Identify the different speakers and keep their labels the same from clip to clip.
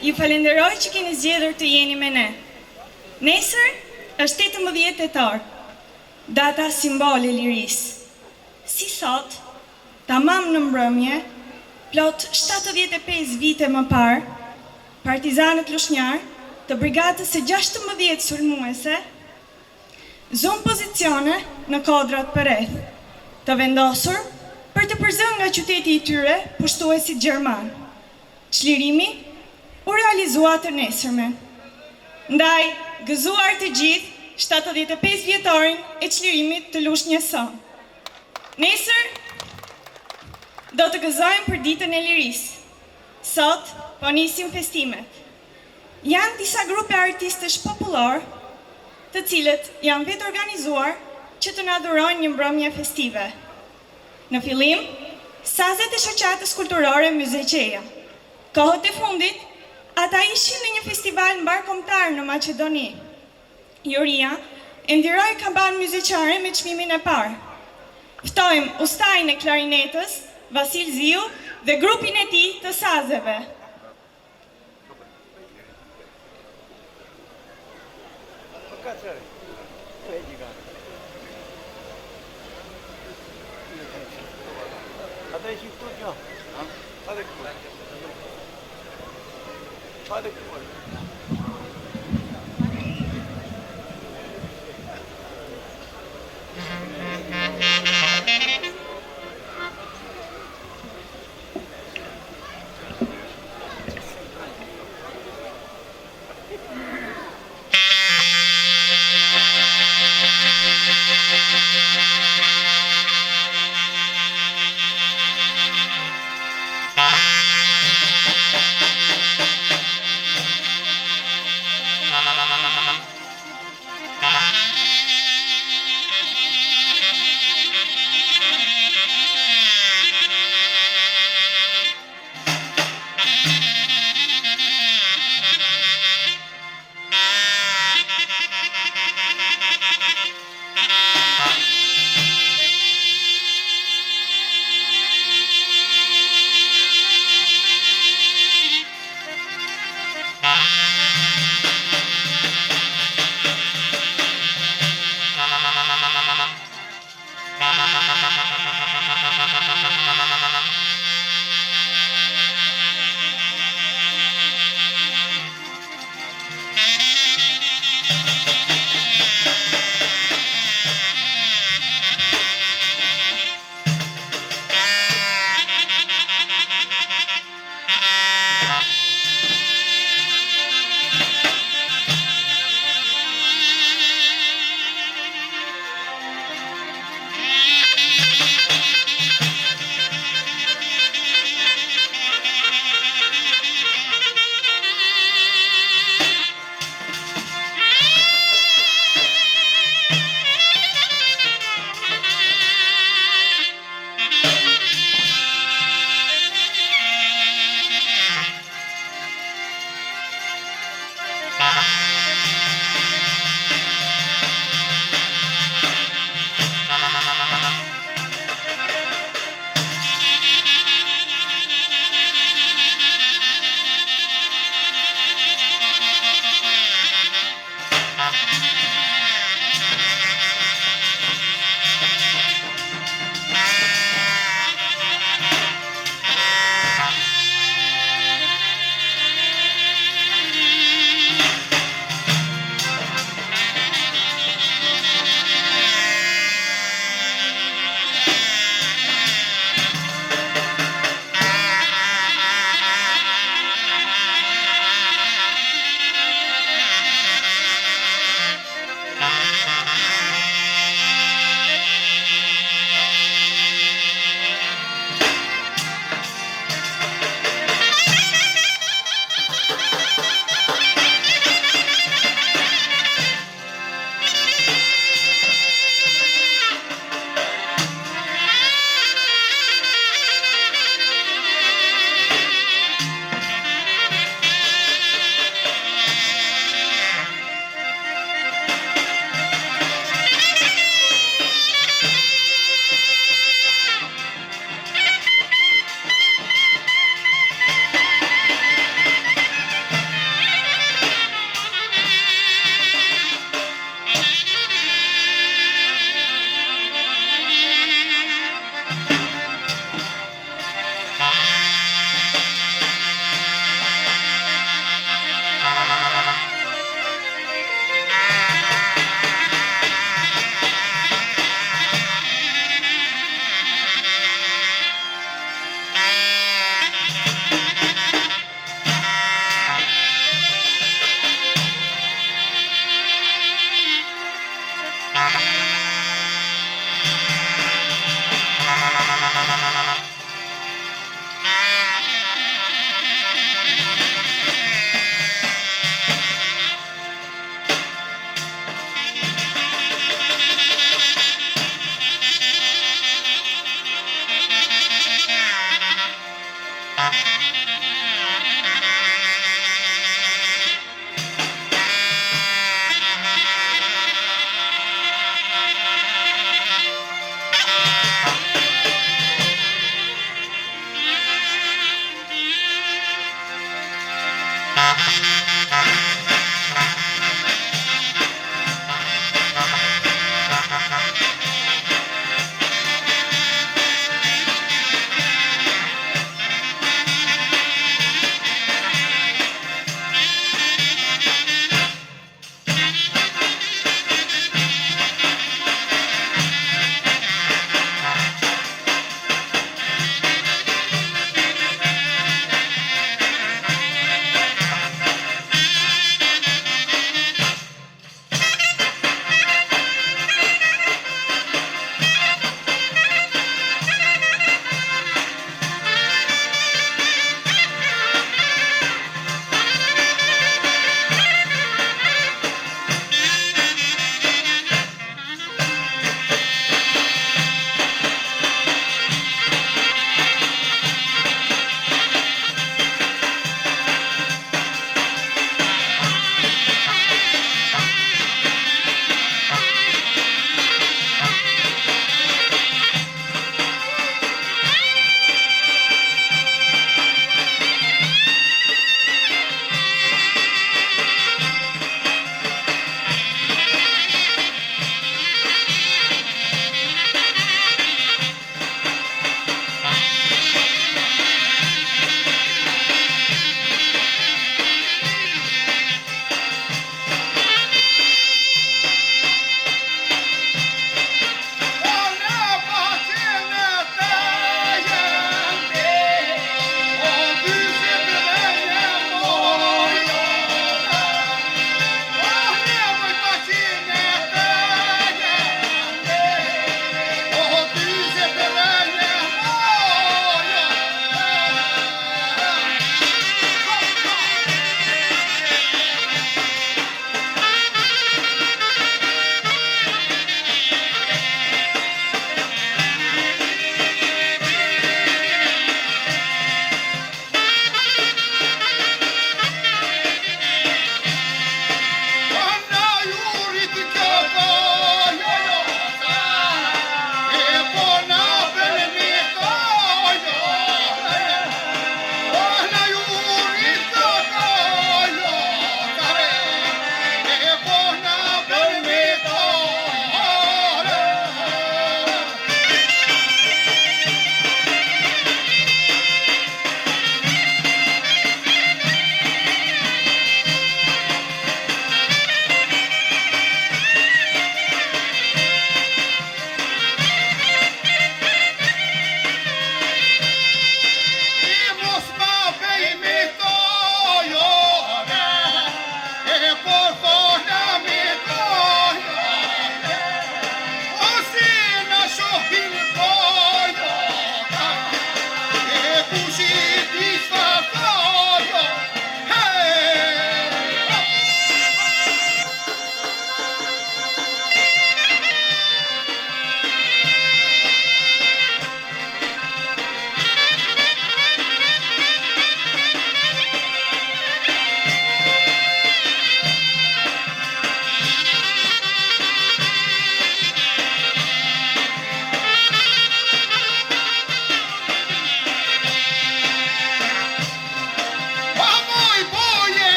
Speaker 1: Ju falenderoj që keni zgjedhur të jeni me ne. Nesër është 18 tetor, data simbol e lirisë. Si sot, tamam në mbrëmje, plot 75 vite më parë, partizanët lushnjar të brigadës së 16 sulmuese zonë pozicione në kodrat përreth, të vendosur për të përzën nga qyteti i tyre pushtuesit gjerman. Çlirimi u realizua të nesërmen. Ndaj, gëzuar të gjithë 75 vjetorin e çlirimit të Lushnjës son. Nesër, do të gëzojmë për ditën e lirisë. Sot, po nisim festimet. Janë disa grupe artistësh popullor, të cilët janë vetë organizuar që të na dhurojnë një mbrëmje festive. Në fillim, sazet e shoqatës kulturore Muze Qeja. Kohët e fundit, ata ishin në një festival mbarkombëtar në Maqedoni. Juria e ndiroi kaban muzikare me çmimin e parë. Ftojmë ustajin e klarinetës, Vasil Ziu, dhe grupin e tij të sazeve.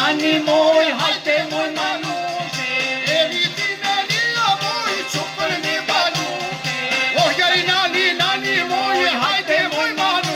Speaker 2: nani moj, hajte moj manushe, e viti nani a moj, qupër një banushe, oh jari nani moj, hajte moj manushe.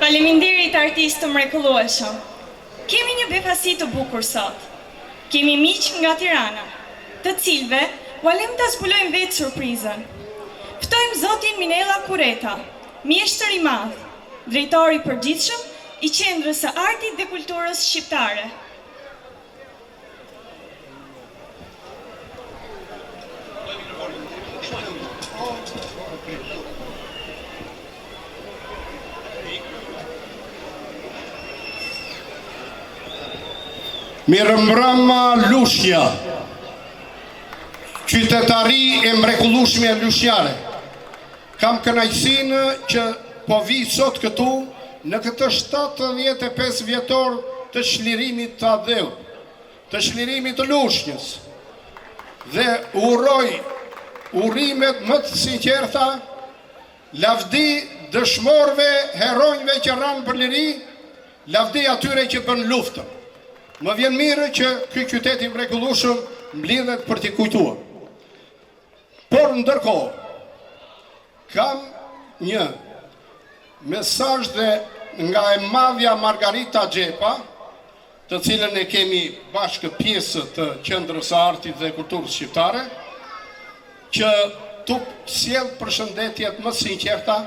Speaker 1: Faleminderit artistë të mrekullueshëm. Kemi një befasi të bukur sot. Kemi miq nga Tirana, të cilëve u alem ta zbulojmë vetë surprizën. Ftojmë zotin Minella Kureta, mjeshtër i madh, drejtor i përgjithshëm i Qendrës së Artit dhe Kulturës Shqiptare.
Speaker 3: Mirëmbrëma Lushnja, qytetari e mrekullueshme e Lushnjare. Kam kënaqësinë që po vi sot këtu në këtë 75 vjetor të çlirimit të Adheut, të çlirimit të Lushnjës. Dhe uroj urrimet më të sinqerta, lavdi dëshmorëve, heronjve që ranë për liri, lavdi atyre që bën luftën. Më vjen mirë që ky qytet i mrekullueshëm mblidhet për t'i kujtuar. Por ndërkohë, kam një mesazh nga e madhja Margarita Xhepa, të cilën e kemi bashkë pjesë të Qendrës së Artit dhe Kulturës Shqiptare, që tu sjell përshëndetjet më sinqerta,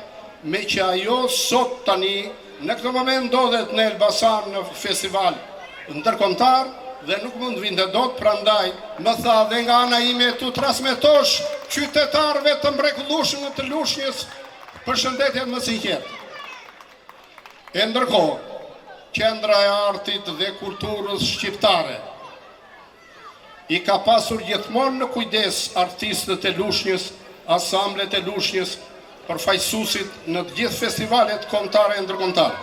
Speaker 3: me që ajo sot tani në këtë moment ndodhet në Elbasan në festival ndërkombëtar dhe nuk mund vinte dot, prandaj më tha dhe nga ana ime tu transmetosh qytetarëve të mrekullueshëm të Lushnjës përshëndetje më sinqert. E ndërkohë, Qendra e Artit dhe Kulturës Shqiptare i ka pasur gjithmonë në kujdes artistët e Lushnjës, ansamblet e Lushnjës, përfaqësuesit në të gjithë festivalet kombëtare e ndërkombëtare.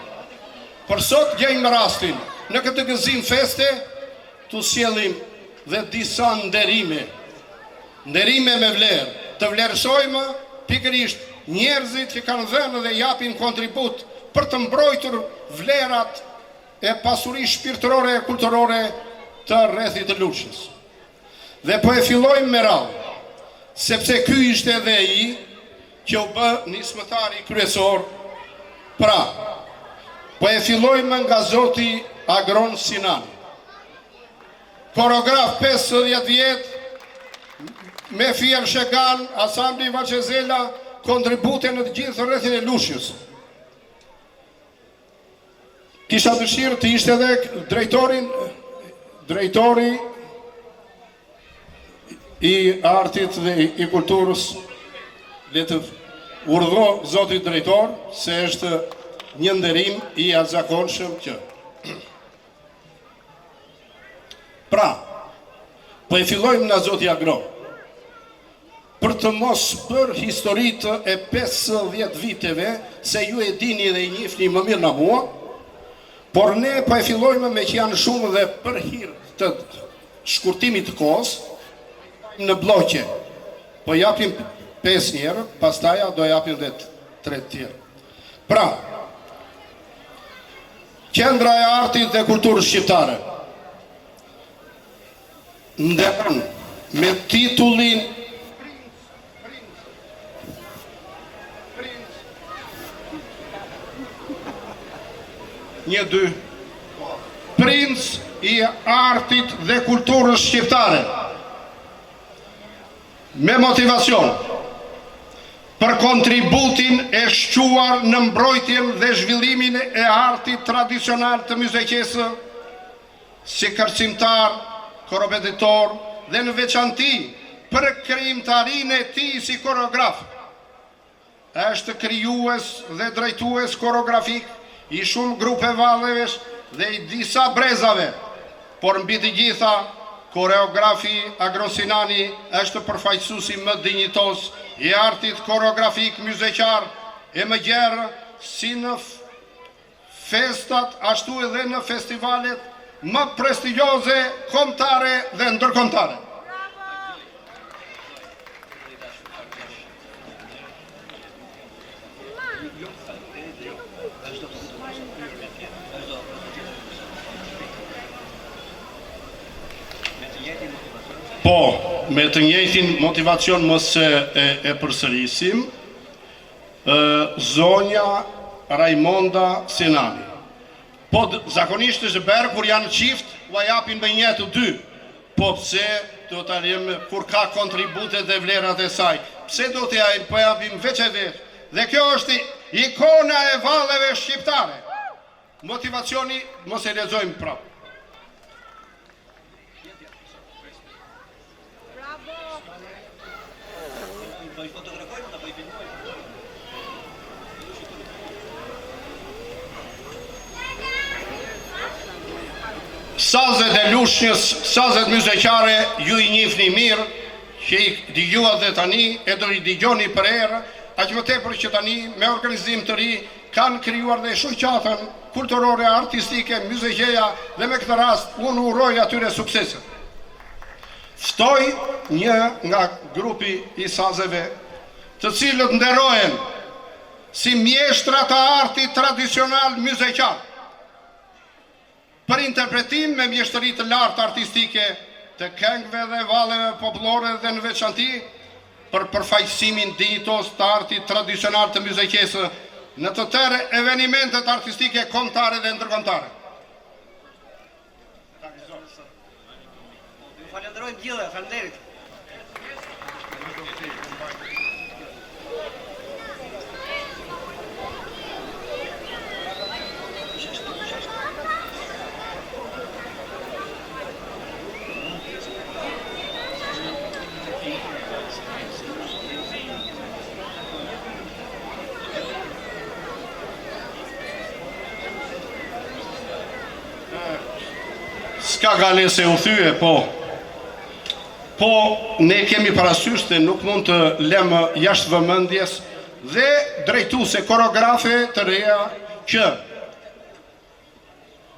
Speaker 3: Për sot gjejmë rastin në këtë gëzim feste të sjellim dhe disa nderime me vlerë, të vlerësojmë pikërisht njerëzit që kanë dhënë dhe japin kontribut për të mbrojtur vlerat e pasurisë shpirtërore e kulturore të rrethit të Lushnjës. Dhe po e fillojmë me radhë, sepse ky ishte edhe ai që u bë nismëtari kryesor. Pra, po e fillojmë nga zoti Agron Sinan, koreograf 50 vjet, me Fier Shegan, Asambli Vaqezela, kontribute në të gjithë rrethin e Lushnjës. Kisha dëshirë të ishte edhe drejtori i artit dhe i kulturës, le të urdhro zotit drejtor, se është një nderim i jashtëzakonshëm që. Pra, po e fillojmë nga zoti Agro. Për të mos bërë historitë e 50 viteve, se ju e dini dhe i njihni më mirë nga mua, por ne po e fillojmë me që janë shumë dhe për hir të shkurtimit të kohës, në bloqe. Po japim 5 njerë, pastaja do japim dhe 3 tjerë. Pra, Qendra e Artit dhe Kulturës Shqiptare nderon me titullin Princ i Artit dhe Kulturës Shqiptare, me motivacion për kontributin e shquar në mbrojtjen dhe zhvillimin e artit tradicional të myzeqesë, si kërcimtar, korrepetitor dhe në veçanti për krijimtarinë e tij si koreograf. Është krijues dhe drejtues koreografik i shumë grupe vallevesh dhe i disa brezave, por mbi të gjitha koreografi Agron Sinani është përfaqësuesi më dinjitos i artit koreografik myzeqar e më gjerë, si në festat ashtu edhe në festivalet më prestigjioze kombëtare dhe ndërkombëtare. Po, me të njëjtin motivacion mos e përsërisim, zonja Raimonda Sinani. Po, zakonisht është berë, kur janë qift, u japin me një të dy. Po, pse do të arim, kur ka kontributet dhe vlerat e saj, pse do të japin, po japin veç e veç. Dhe kjo është ikona e valleve shqiptare. Motivacioni mos e lexojmë prapë. Sazet e Lushnjës, sazet myzeqare, ju i njihni mirë, që i dëgjuat dhe tani, e do i dëgjoni për herë, aq më tepër që tani, me organizim të ri, kanë krijuar dhe shoqatën kulturore, artistike, myzeqeja, dhe me këtë rast, unë uroj atyre sukseset. Ftoj një nga grupi i sazeve, të cilët nderohen si mjeshtra të artit tradicional myzeqar, për interpretim me mjeshtëri të lartë artistike të këngëve dhe valleve popullore dhe në veçanti për përfaqësimin dinjitos të artit tradicional të myzeqesë në të tërë evenimentet artistike kombëtare dhe ndërkombëtare.
Speaker 4: Ju falenderojmë gjithë, faleminderit.
Speaker 3: S'ka gale se u thyë, po ne kemi parasysh se nuk mund të lëmë jashtë vëmendjes dhe drejtuese koreografe të reja që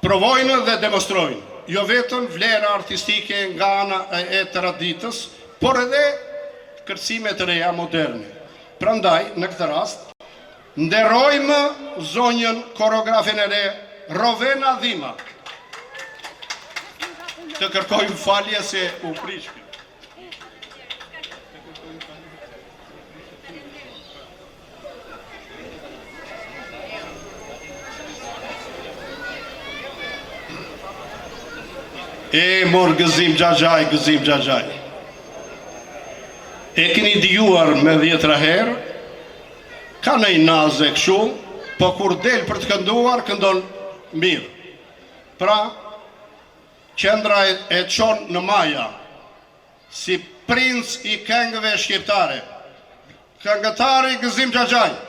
Speaker 3: provojnë dhe demonstrojnë, jo vetëm vlera artistike nga ana e traditës, por edhe kërcime të reja moderne. Prandaj, në këtë rast, nderojmë zonjën koreografen e re Rovena Dhima. Të kërkojmë falje se u prishkë. E mor gëzim xhaxhaj. E keni dijuar me 10 herë, ka nëj naze këshu, po kur del për të kënduar, këndon mirë. Pra, qendra e qonë në maja, si princ i këngëve shqiptare, këngëtari Gëzim Xhaxhaj.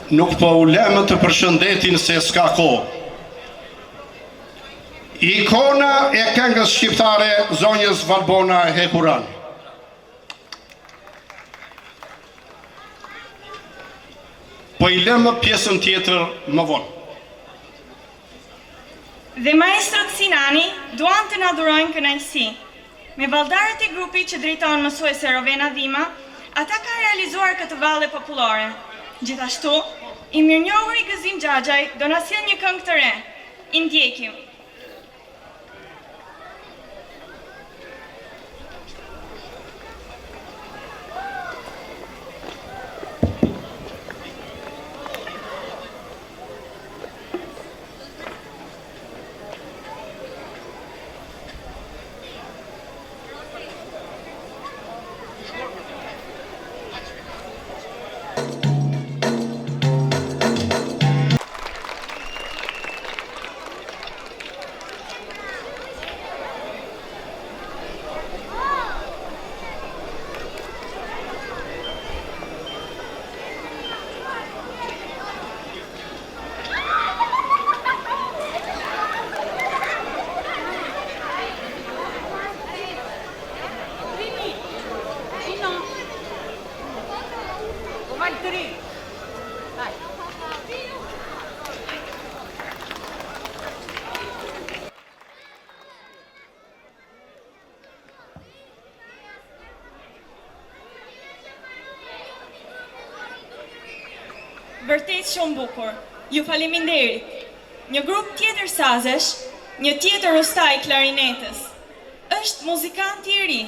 Speaker 3: Nuk po u lemë të përshëndetin se s'ka kohë. Ikona e këngës shqiptare, zonjës Valbona Hekuran. Po i lemë pjesën tjetër më vonë.
Speaker 1: Dhe maestrët Sinani duan të na dhurojnë kënaqësi. Me valldarët e grupit që drejton mësuese Rovena Dhima, ata kanë realizuar këtë valle popullore. Gjithashtu, i mirënjohuri Gëzim Xhaxhaj do na sjell një këngë të re. I ndjekim. Vërtet shumë bukur. Ju faleminderit. Një grup tjetër sazesh, një tjetër ustaj klarinetës. Është muzikanti i ri,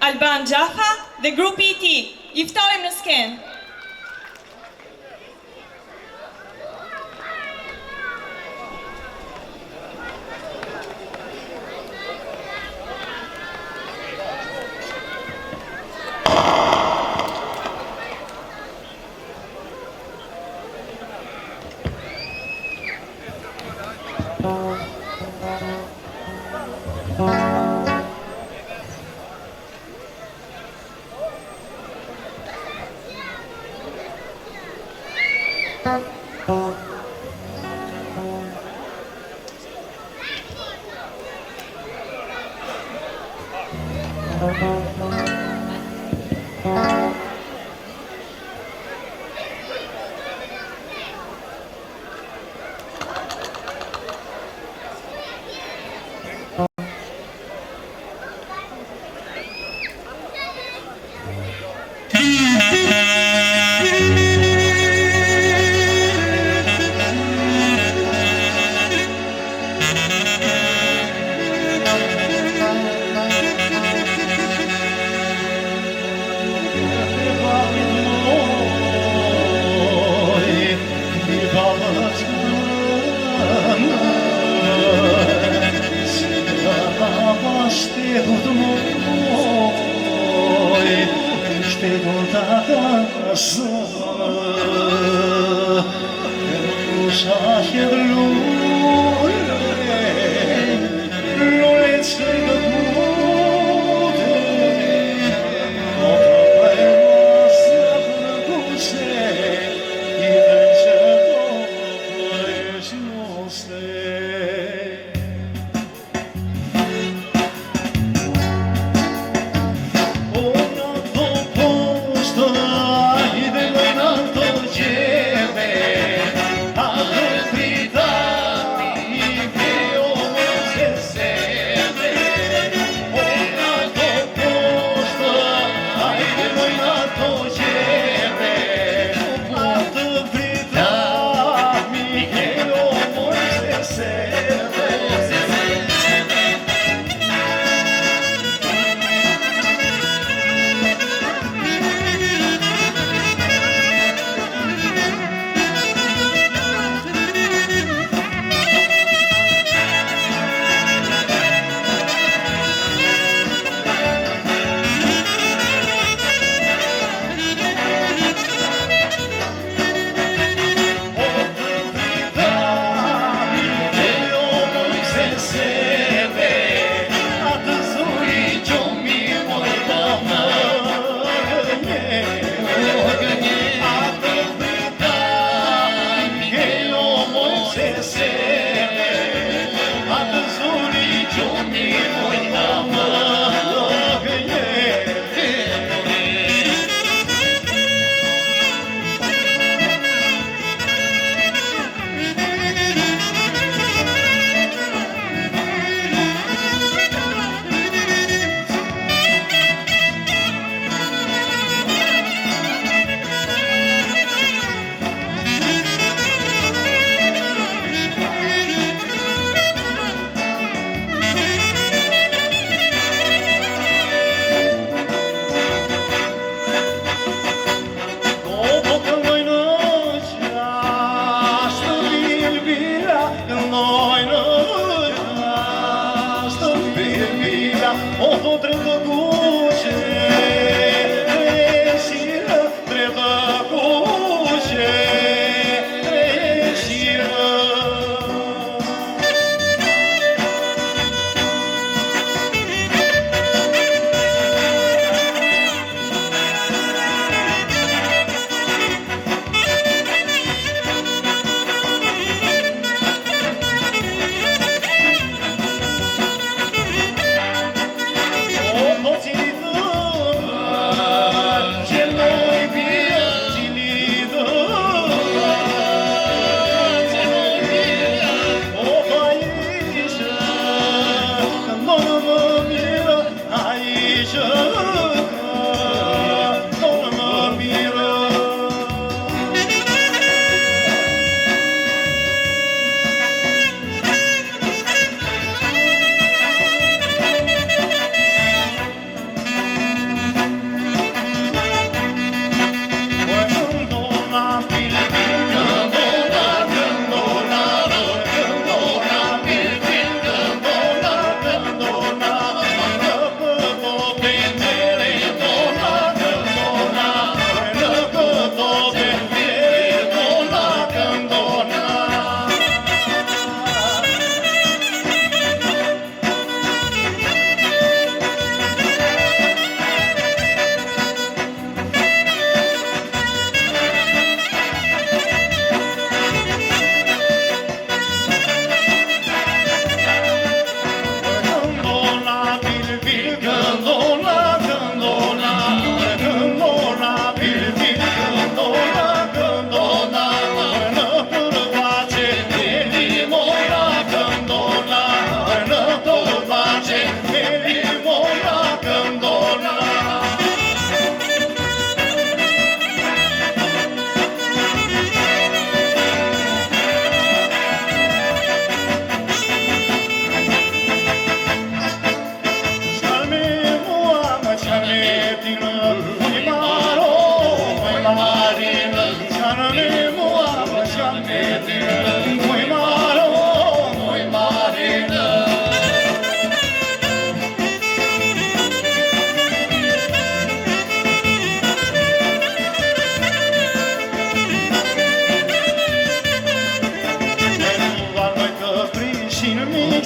Speaker 1: Alban Xhafa dhe grupi i tij. I ftojmë në skenë.
Speaker 5: shtegut moj, shtegun ta kasë, e më shaqe lule, lule që i të pute, o të pëjma se në kuse, i dhe që do pëjsh nuse.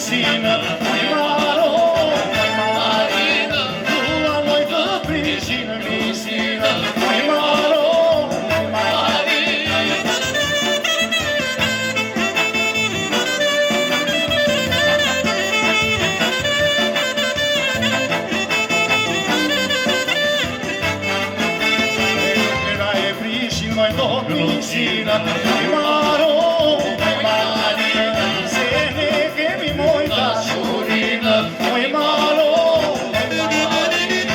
Speaker 5: prisinë, moj maro, moj marinë, dua moj të prishinë, misinë, moj maro, moj marinë. Era e prishin, moj do prishinë, moj maro, moj marinë, se ne kemi moj dashurinë, moj maro, moj marinë.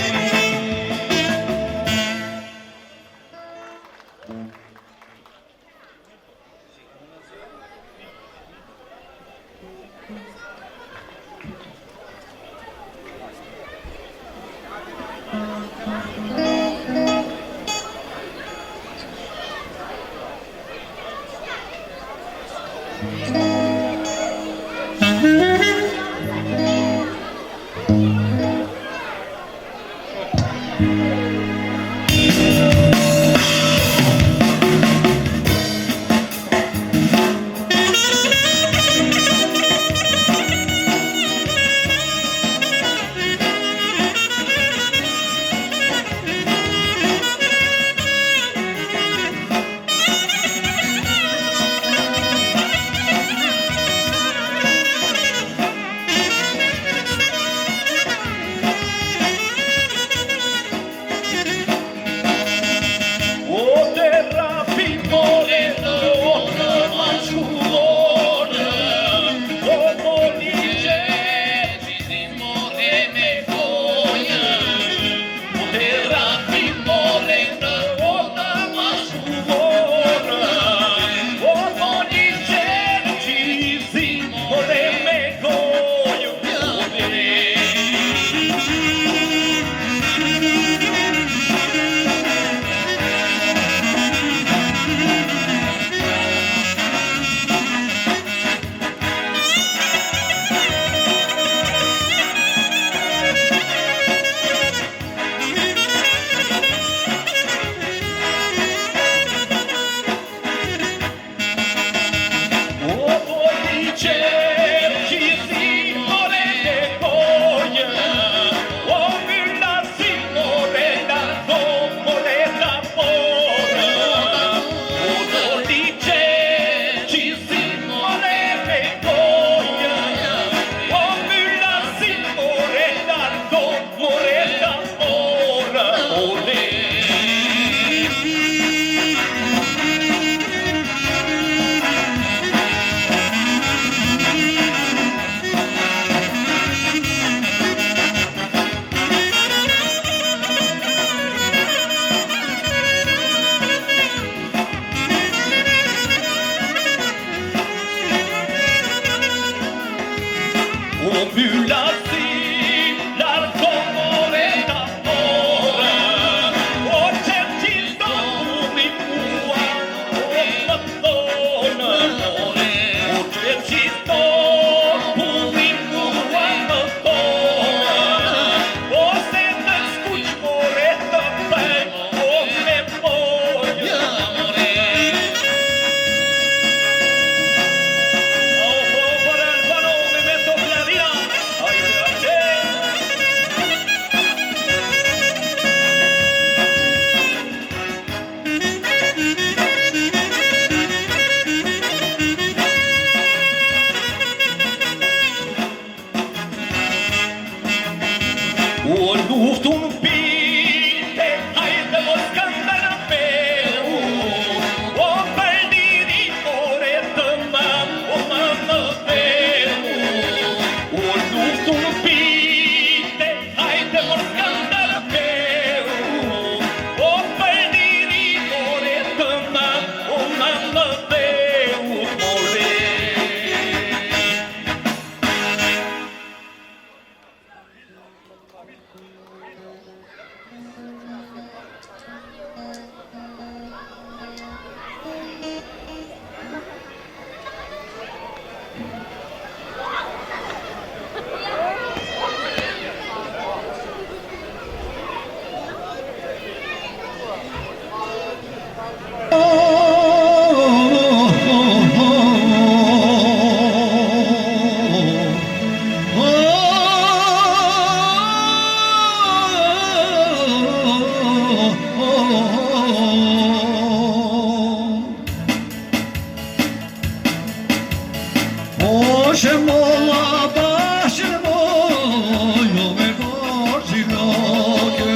Speaker 5: molla bashkë moj, jo me borzi loke,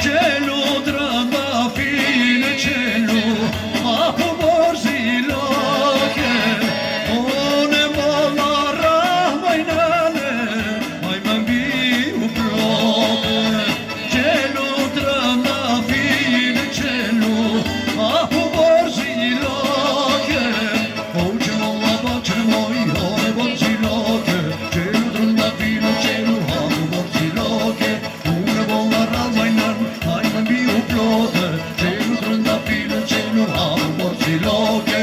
Speaker 5: qelu drënda fine qelu, apo borzi loke, one molla rahmaj nane, maj më mbi u proke, qelu drënda fine qelu, apo borzi loke, o që molla bashkë moj, one borzi loke, qelu drënda fine qelu, apo borzi loke, une molla rahmaj nane, maj më mbi u proke, qelu drënda fine qelu, apo borzi loke.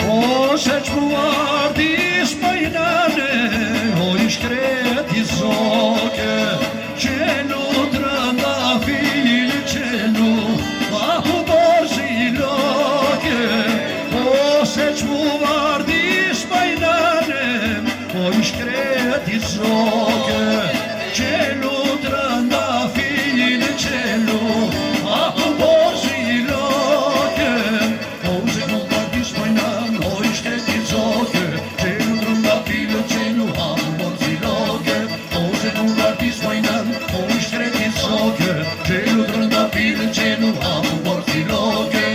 Speaker 5: O se që muardis pajnane, o i shkreti zoke, qenu drënda fili qenu, apo borzi loke. O se që muardis pajnane, o i shkreti zoke, qenu drënda fili qenu, apo borzi loke. O se që muardis pajnane, o i shkreti zoke, qenu drënda fili qenu, apo borzi loke. O se që muardis pajnane, o i shkreti zoke, qenu drënda fili qenu, apo borzi loke.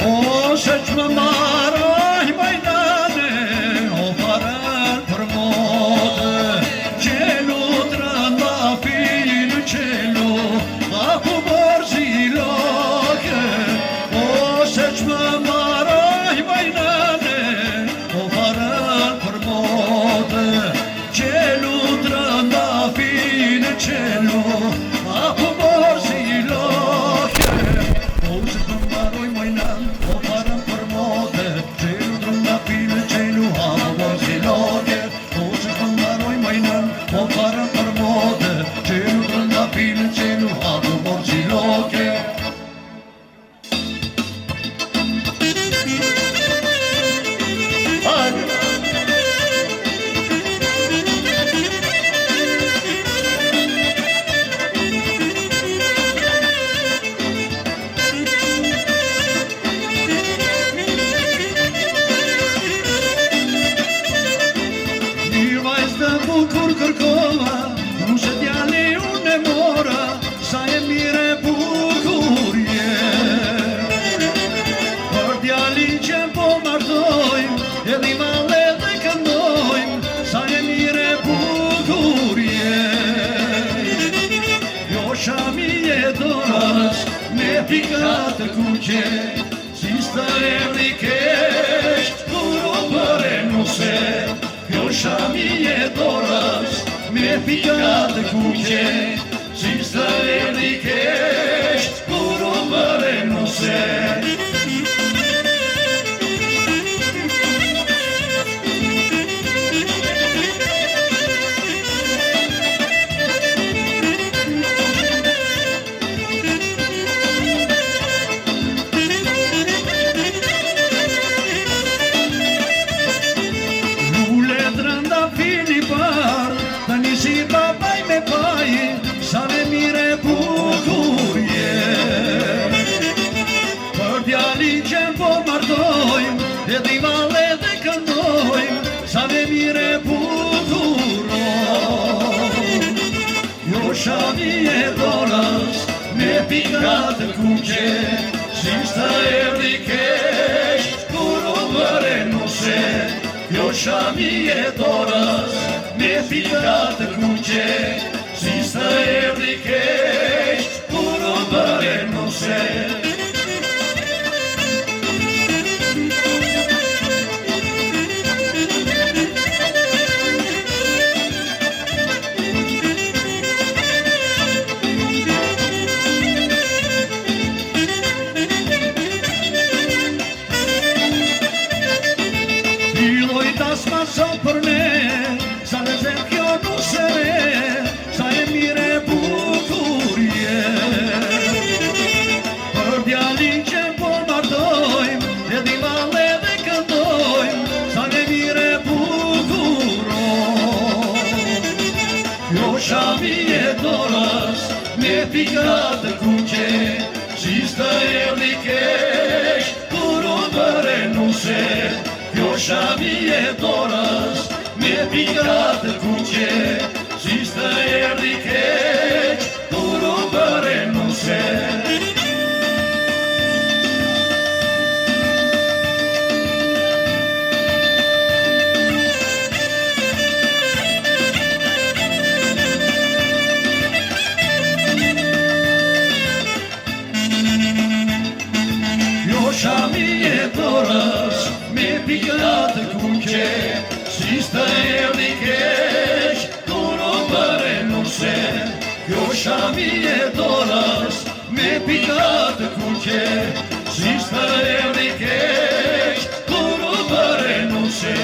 Speaker 5: O se që më maraj majnane, o farën për mote, qelu drënda fili qelu, apo borzi loke. O se që më maraj majnane, o farën për mote, qelu drënda fili qelu, apo borzi loke. O se që më maroj majnane, o farën për mote, qelu drënda fili qelu, apo borzi loke. O se që më maroj majnane, o farën për mote, qelu drënda fili qelu, apo borzi loke. Hajde! Një vajzë të bukur kërkova, nuse djali unë e mora, sa e mire bukur je. Për djali që po martojmë, edhe i male dhe këndojmë, sa e mire bukur je. Jo shami e dorës, me pikat të kuqe, si sta erdi kesht, kur o bëre nuse. Jo shami e dorës, me pikat të kuqe, si sta erdi kesht, kur o bëre nuse. Lule drënda fili par, të nisi babaj me paj, sa me mire bukur je. Për djali që po martojmë, edhe i male dhe këndojmë, sa me mire bukur jo shami e dorës, me pikat të kuqe, si sta erdi kesht, kur o bëre nuse. Jo shami e dorës, me pikat të kuqe, si sta erdi kesht, kur o bëre nuse. Iloj tas ma sot për ne, sa në zem kjo nuse re, Kjo shami e dorës me pika të kuqe, Shista erdi kesh, kur u bëre nuse. Kjo shami e dorës me pika të kuqe, Shista erdi kesh, kur u bëre nuse. Shami e dorës me pika të kuqe, Shista erdi kesh, kur u bëre nuse. Kjo shami e dorës me pika të kuqe, Shista erdi kesh, kur u bëre nuse.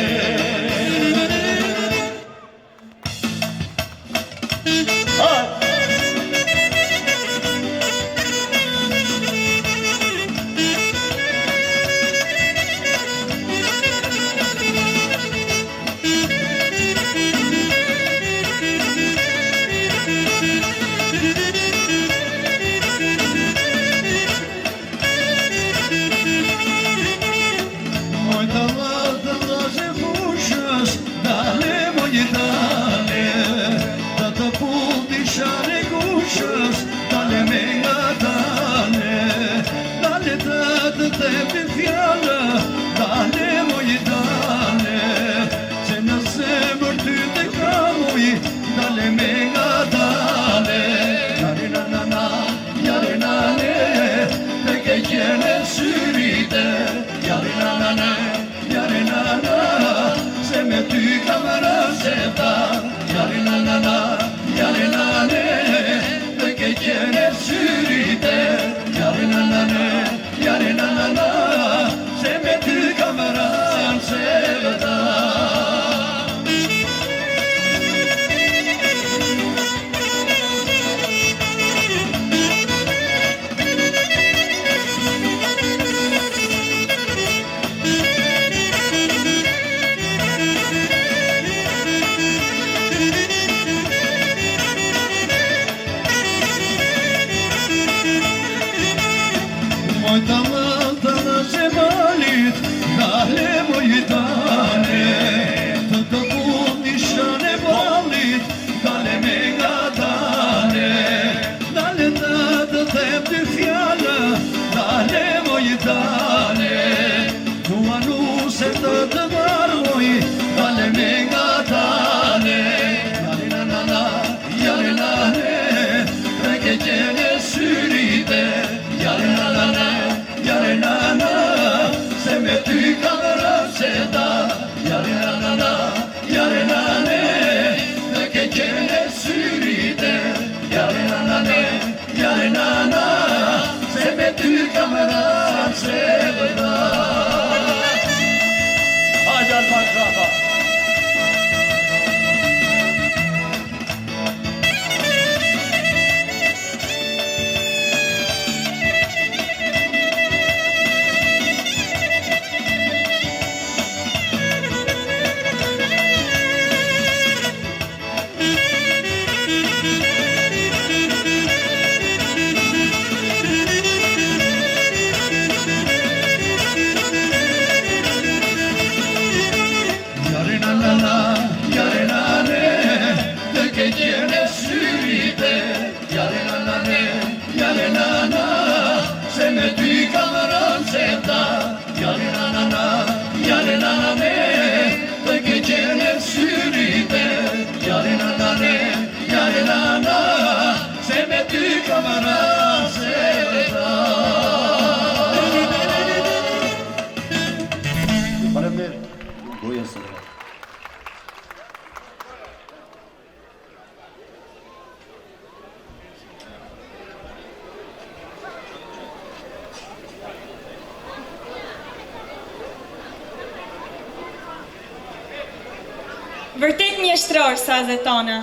Speaker 1: Vërtet mjeshtror sa zetona.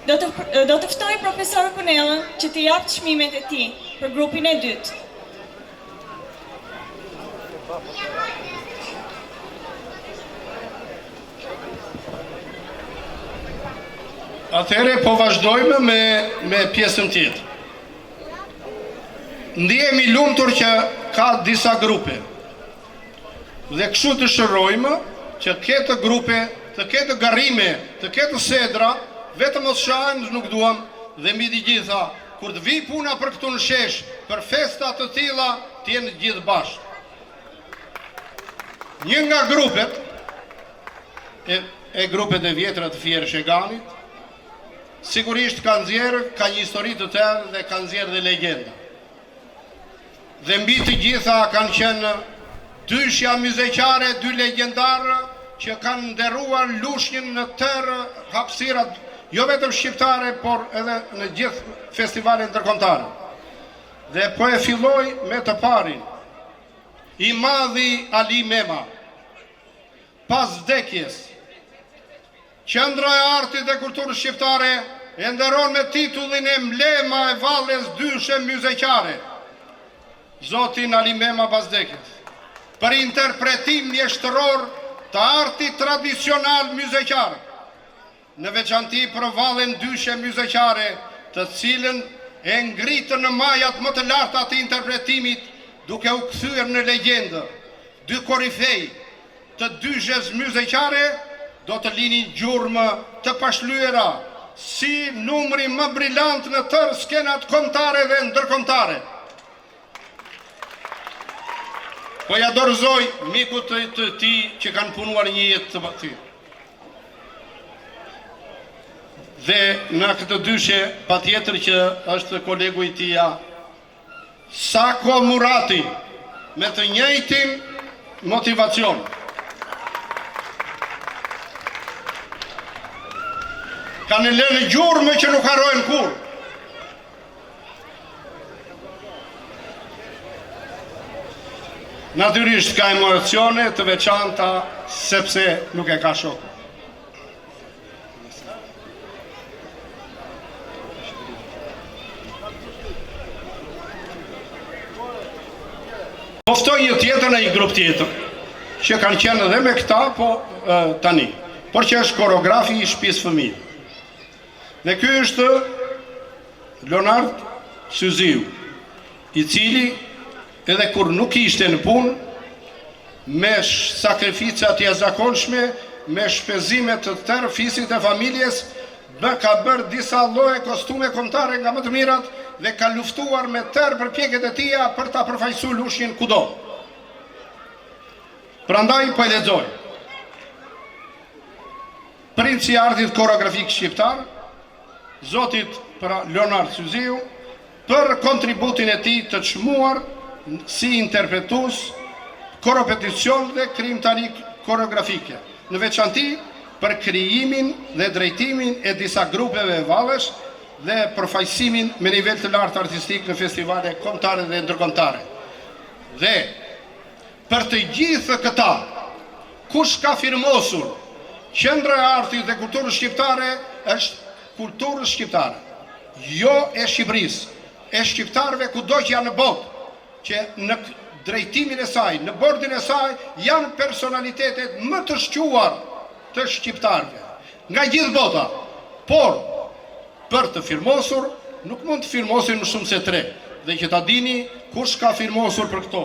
Speaker 1: Do të ftoj profesor Punellën që të japë çmimet e tij për grupin e dytë.
Speaker 3: Atëhere po vazhdojmë me pjesën tjetër. Ndihemi lumtur që ka disa grupe. Dhe kështu dëshirojmë që këtë grupe, të ketë garrime, të ketë sedra, vetëm mos shajnë nuk duam dhe mbi të gjitha, kur të vi puna për këtu në shesh, për festa të tilla, të jenë gjithë bashkë. Një nga grupet, e grupet e vjetra të Fierë Sheganit, sigurisht ka një histori të tërë dhe ka nxjerrë dhe legjenda. Dhe mbi të gjitha kanë qenë dyshja muzeqare, dy legendarë që kanë nderuar lushnjën në tërë hapësirat, jo vetëm shqiptare, por edhe në gjithë festivalet ndërkombëtare. Dhe po e filloj me të parin, i madhi Ali Mema, pas vdekjes, Qendra e Artit dhe Kulturës Shqiptare e nderon me titullin e emblema e valles dyshe muzeqare, Zotin Ali Mema pas vdekjes, për interpretim mjeshtëror të artit tradicional muzeqar, në veçanti për vallen dyshe muzeqare, të cilën e ngritën në majat më të larta të interpretimit, duke u kthyer në legjendë. Dy korifej të dyshes muzeqare do të linin gjurmë të pashlyera, si numri më brillant në tërë skenat kombëtare dhe ndërkombëtare. Po ja dorëzoj mikut të ti që kanë punuar një jetë të ty. Dhe në këtë dyshe, pa tjetër që është kolegu i tia, Sako Murati, me të njëjtin motivacion. Kanë lënë gjurmë që nuk harrojnë kur. Natyrisht ka emocione të veçanta sepse nuk e ka shokë. Poftoj një tjetër në një grup tjetër, që kanë qenë edhe me këta, po tani, por që është koreografi i shtëpisë fëmijë. Dhe ky është Leonard Syziu, i cili edhe kur nuk ishte në punë, me sakrificat jashtëzakonshme, me shpenzimet të tërë fisit e familjes, ka bërë disa lloje kostume kombëtare nga më të mirat dhe ka luftuar me tërë përpjekjet e tija për ta përfaqësuar lushnjën kudo. Prandaj po e lexoj. Princi i artit koreografik shqiptar, Zotit Leonard Syziu, për kontributin e tij të çmuar si interpretues, koropeticion dhe krijimtari koreografike, në veçanti për krijimin dhe drejtimin e disa grupeve vallesh dhe përfaqësimin me nivel të lartë artistik në festivale kombëtare dhe ndërkombëtare. Dhe për të gjithë këta, kush ka firmosur Qendra e Artit dhe Kulturës Shqiptare është kulturës shqiptare, jo e Shqipërisë, e shqiptarëve kudo që janë në botë, që në drejtimin e saj, në bordin e saj, janë personalitetet më të shquar të shqiptarëve, nga gjithë bota, por për të firmosur, nuk mund të firmosin më shumë se 3, dhe që ta dini kush ka firmosur për këto.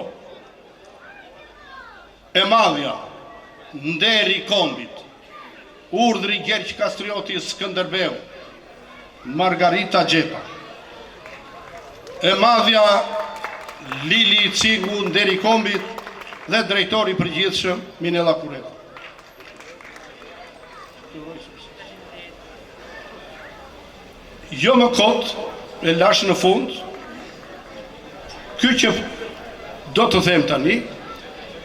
Speaker 3: E Madhja, Nderi Kombit, Urdhri Gjergj Kastrioti Skënderbeu, Margarita Gjepa, E Madhja Lili Cigu Nderi Kombit dhe drejtori përgjithshëm Minella Kureta. Jo më kot, e lash në fund, ky që do të them tani,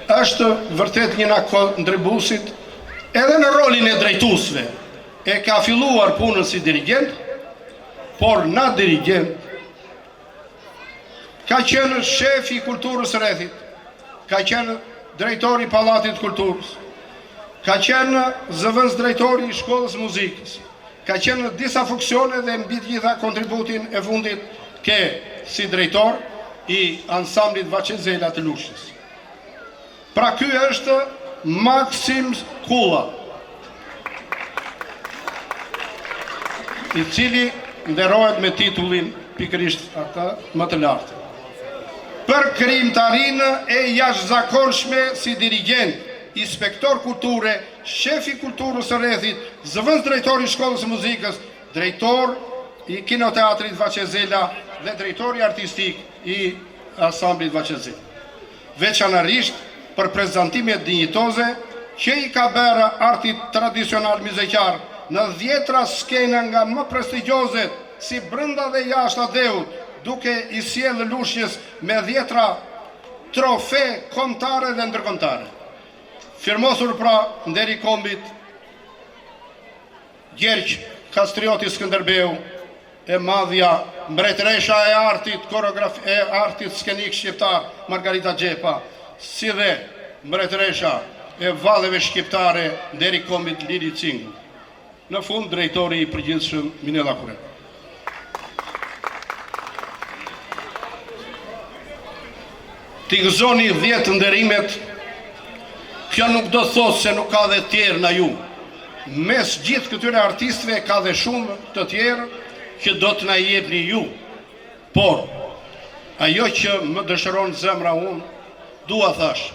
Speaker 3: është vërtet një nga kontribuesit edhe në rolin e drejtuesve. E ka filluar punën si dirigent, por na dirigent ka qenë shefi i kulturës rrethit, ka qenë drejtori i Pallatit Kulturës, ka qenë zëvendës drejtori i Shkollës Muzikës, ka qenë në disa funksione dhe mbi të gjitha kontributin e fundit ke si drejtor i ansamblit Vaqezela të Lushnjës. Pra ky është Maksim Kulla. i cili nderohet me titullin pikërisht atë më të lartë. Për krijimtarinë e jashtëzakonshme si dirigent, inspektor kulture, shefi kulturës së rrethit, zëvendës drejtori i shkollës së muzikës, drejtor i kinoteatrit Vaçezela dhe drejtori artistik i ansamblit Vaçezela. Veçanërisht për prezantimet dinjitoze që i ka bërë artit tradicional muzikar në 10 skena nga më prestigjioze si brenda dhe jashtë Adeut, duke i sjellë lushjes me 10 trofe kombëtare dhe ndërkombëtare. Firmosur pra nderi kombit Gjergj Kastrioti Skënderbeu, e madhja mbretëresha e artit skenik shqiptar Margarita Xhepa, si dhe mbretëresha e vallëve shqiptare nderi kombit Lili Cingu. Në fund drejtori i përgjithshëm Minella Kure. T'i gëzoni 10 nderimet, kjo nuk do thosë se nuk ka dhe tjerë na ju. Mes gjithë këtyre artistëve ka dhe shumë të tjerë që do të na jepni ju. Por, ajo që më dëshiron zemra unë, dua thash,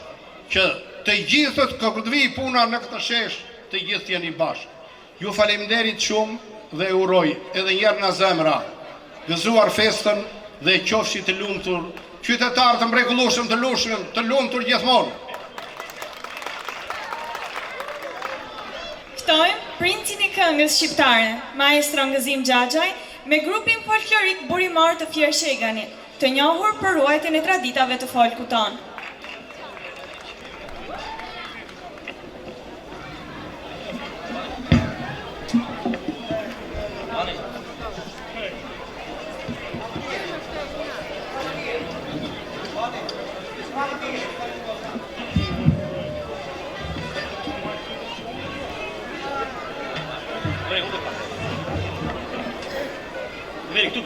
Speaker 3: që të gjithët këtë vi puna në këtë shesh, të gjithë jeni bashkë. Ju faleminderit shumë dhe uroj edhe njerë në zemra, gëzuar festën dhe qofshi të lumtur, qytetarë të mrekullueshëm, të lumtur gjithmonë.
Speaker 1: Ftojmë princin e këngës shqiptare, maestro Ngëzim Xhaxhaj, me grupin folklorik burimar të Fjersheganit, të njohur për ruajtjen e traditave të folkut tonë.
Speaker 5: Veri këtu.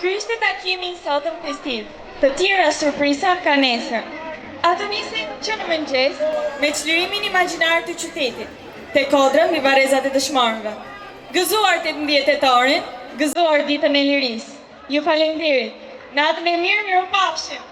Speaker 1: Ky ishte takimi i sotëm festiv. Të tjera surpriza ka nesër. Ato nisin që në mëngjes me çlirimin imagjinar të qytetit, te kodra mbi varrezat e dëshmorëve. Gëzuar 18 tetorin, gëzuar ditën e lirisë. Ju falenderit. Natën e mirë, mirupafshim.